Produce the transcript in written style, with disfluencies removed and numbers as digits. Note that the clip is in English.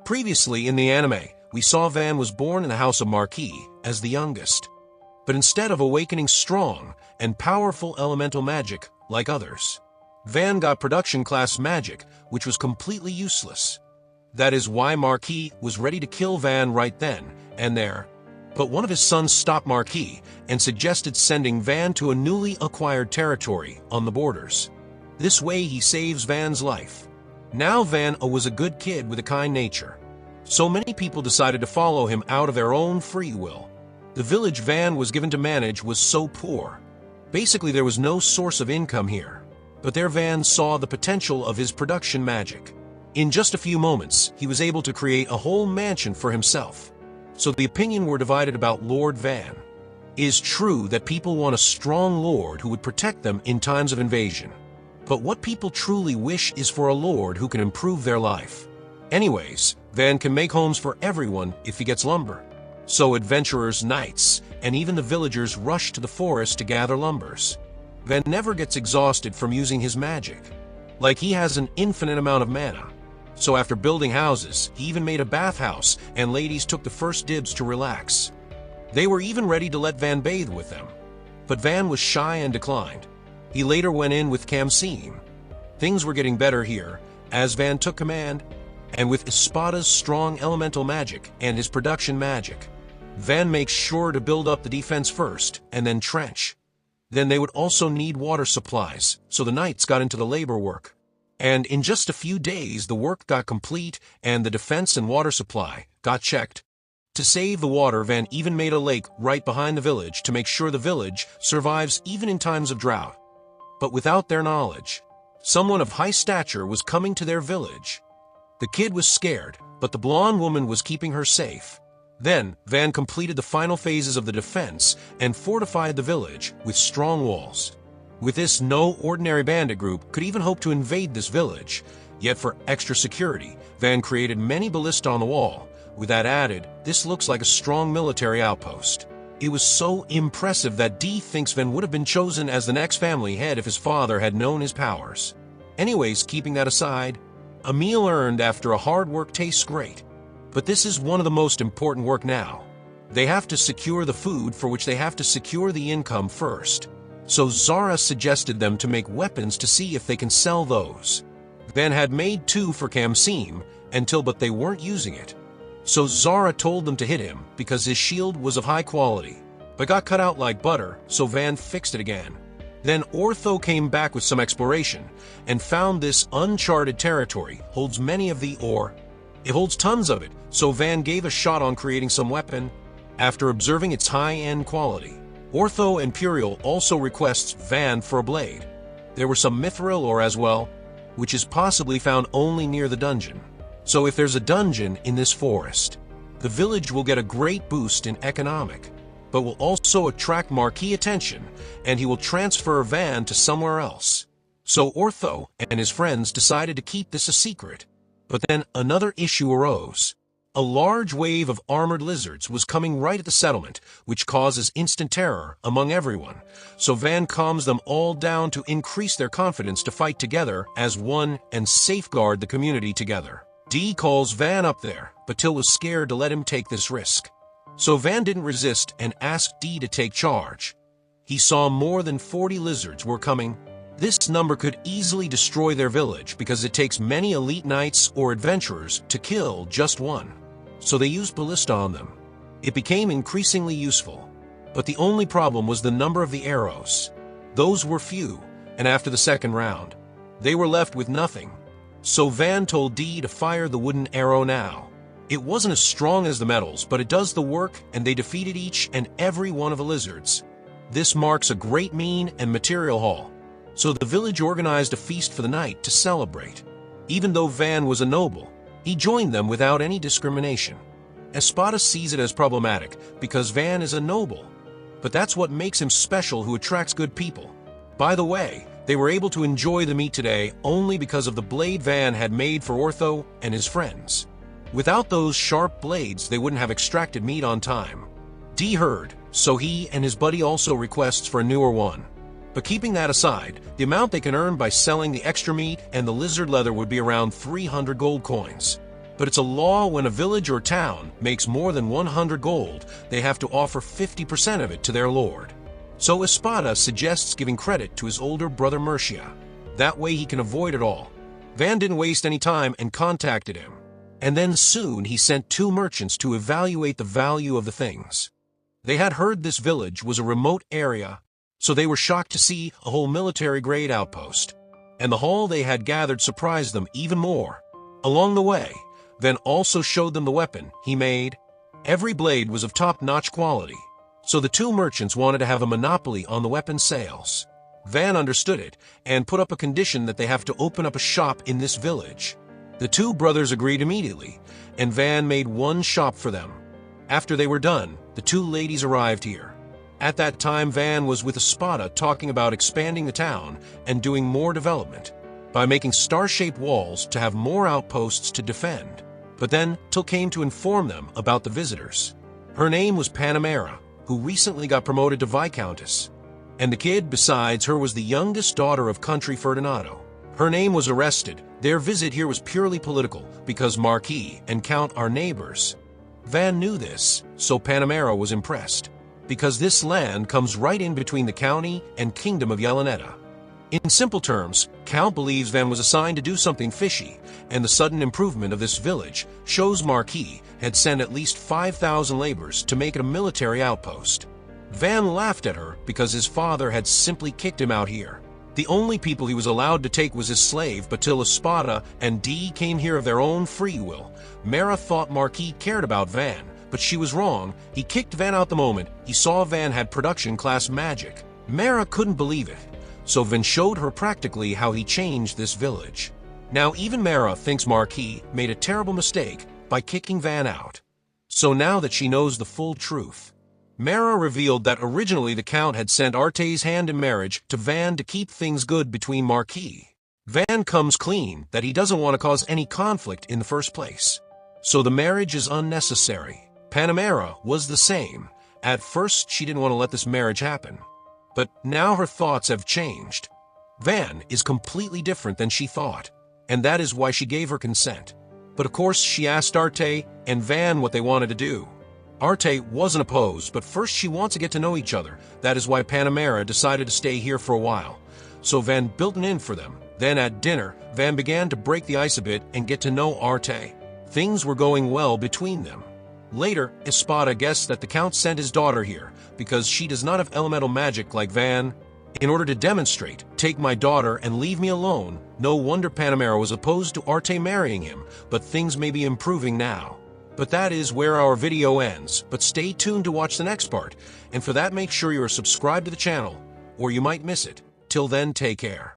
Previously in the anime, we saw Van was born in the house of Marquis as the youngest. But instead of awakening strong and powerful elemental magic like others, Van got production class magic, which was completely useless. That is why Marquis was ready to kill Van right then and there. But one of his sons stopped Marquis and suggested sending Van to a newly acquired territory on the borders. This way he saves Van's life. Now Van was a good kid with a kind nature. So many people decided to follow him out of their own free will. The village Van was given to manage was so poor. Basically there was no source of income here. But there Van saw the potential of his production magic. In just a few moments, he was able to create a whole mansion for himself. So the opinion were divided about Lord Van. It is true that people want a strong lord who would protect them in times of invasion. But what people truly wish is for a lord who can improve their life. Anyways, Van can make homes for everyone if he gets lumber. So adventurers, knights, and even the villagers rush to the forest to gather lumbers. Van never gets exhausted from using his magic. Like he has an infinite amount of mana. So after building houses, he even made a bathhouse, and ladies took the first dibs to relax. They were even ready to let Van bathe with them. But Van was shy and declined. He later went in with Kamsim. Things were getting better here, as Van took command, and with Espada's strong elemental magic and his production magic, Van makes sure to build up the defense first, and then trench. Then they would also need water supplies, so the knights got into the labor work. And in just a few days the work got complete and the defense and water supply got checked. To save the water, Van even made a lake right behind the village to make sure the village survives even in times of drought. But without their knowledge, someone of high stature was coming to their village. The kid was scared, but the blonde woman was keeping her safe. Then, Van completed the final phases of the defense and fortified the village with strong walls. With this, no ordinary bandit group could even hope to invade this village. Yet for extra security, Van created many ballista on the wall. With that added, this looks like a strong military outpost. It was so impressive that D thinks Van would have been chosen as the next family head if his father had known his powers. Anyways, keeping that aside, a meal earned after a hard work tastes great. But this is one of the most important work now. They have to secure the food, for which they have to secure the income first. So Zara suggested them to make weapons to see if they can sell those. Van had made 2 for Kamsim but they weren't using it. So Zara told them to hit him because his shield was of high quality, but got cut out like butter, so Van fixed it again. Then Ortho came back with some exploration and found this uncharted territory holds many of the ore. It holds tons of it, so Van gave a shot on creating some weapon after observing its high-end quality. Ortho and Puriel also requests Van for a blade. There were some mithril ore as well, which is possibly found only near the dungeon. So if there's a dungeon in this forest, the village will get a great boost in economic, but will also attract Marquis attention, and he will transfer Van to somewhere else. So Ortho and his friends decided to keep this a secret. But then another issue arose. A large wave of armored lizards was coming right at the settlement, which causes instant terror among everyone. So Van calms them all down to increase their confidence to fight together as one and safeguard the community together. D calls Van up there, but Till was scared to let him take this risk. So Van didn't resist and asked D to take charge. He saw more than 40 lizards were coming. This number could easily destroy their village because it takes many elite knights or adventurers to kill just one. So they used ballista on them. It became increasingly useful. But the only problem was the number of the arrows. Those were few, and after the second round, they were left with nothing. So Van told D to fire the wooden arrow now. It wasn't as strong as the metals, but it does the work, and they defeated each and every one of the lizards. This marks a great mean and material haul. So the village organized a feast for the night to celebrate. Even though Van was a noble, he joined them without any discrimination. Espada sees it as problematic because Van is a noble. But that's what makes him special, who attracts good people. By the way, they were able to enjoy the meat today only because of the blade Van had made for Ortho and his friends. Without those sharp blades, they wouldn't have extracted meat on time. D heard, so he and his buddy also requests for a newer one. But keeping that aside, the amount they can earn by selling the extra meat and the lizard leather would be around 300 gold coins. But it's a law when a village or town makes more than 100 gold, they have to offer 50% of it to their lord. So Espada suggests giving credit to his older brother Mercia. That way he can avoid it all. Van didn't waste any time and contacted him. And then soon he sent 2 merchants to evaluate the value of the things. They had heard this village was a remote area, so they were shocked to see a whole military-grade outpost. And the haul they had gathered surprised them even more. Along the way, Van also showed them the weapon he made. Every blade was of top-notch quality, so the 2 merchants wanted to have a monopoly on the weapon sales. Van understood it and put up a condition that they have to open up a shop in this village. The 2 brothers agreed immediately, and Van made 1 shop for them. After they were done, the 2 ladies arrived here. At that time, Van was with Espada talking about expanding the town and doing more development by making star-shaped walls to have more outposts to defend. But then Till came to inform them about the visitors. Her name was Panamera, who recently got promoted to Viscountess. And the kid besides her was the youngest daughter of Country Ferdinando. Her name was arrested. Their visit here was purely political, because Marquis and Count are neighbors. Van knew this, so Panamera was impressed, because this land comes right in between the county and kingdom of Yeleneta. In simple terms, Count believes Van was assigned to do something fishy, and the sudden improvement of this village shows Marquis had sent at least 5,000 laborers to make it a military outpost. Van laughed at her because his father had simply kicked him out here. The only people he was allowed to take was his slave, but till Espada and Dee came here of their own free will. Mara thought Marquis cared about Van, but she was wrong. He kicked Van out the moment he saw Van had production-class magic. Mara couldn't believe it, so Van showed her practically how he changed this village. Now even Mara thinks Marquis made a terrible mistake by kicking Van out. So now that she knows the full truth, Mara revealed that originally the Count had sent Arte's hand in marriage to Van to keep things good between Marquis. Van comes clean that he doesn't want to cause any conflict in the first place. So the marriage is unnecessary. Panamera was the same. At first she didn't want to let this marriage happen. But now her thoughts have changed. Van is completely different than she thought, and that is why she gave her consent. But of course she asked Arte and Van what they wanted to do. Arte wasn't opposed, but first she wants to get to know each other. That is why Panamera decided to stay here for a while. So Van built an inn for them. Then at dinner, Van began to break the ice a bit and get to know Arte. Things were going well between them. Later, Espada guessed that the Count sent his daughter here because she does not have elemental magic like Van. In order to demonstrate, take my daughter and leave me alone. No wonder Panamera was opposed to Arte marrying him, but things may be improving now. But that is where our video ends, but stay tuned to watch the next part, and for that make sure you are subscribed to the channel, or you might miss it. Till then, take care.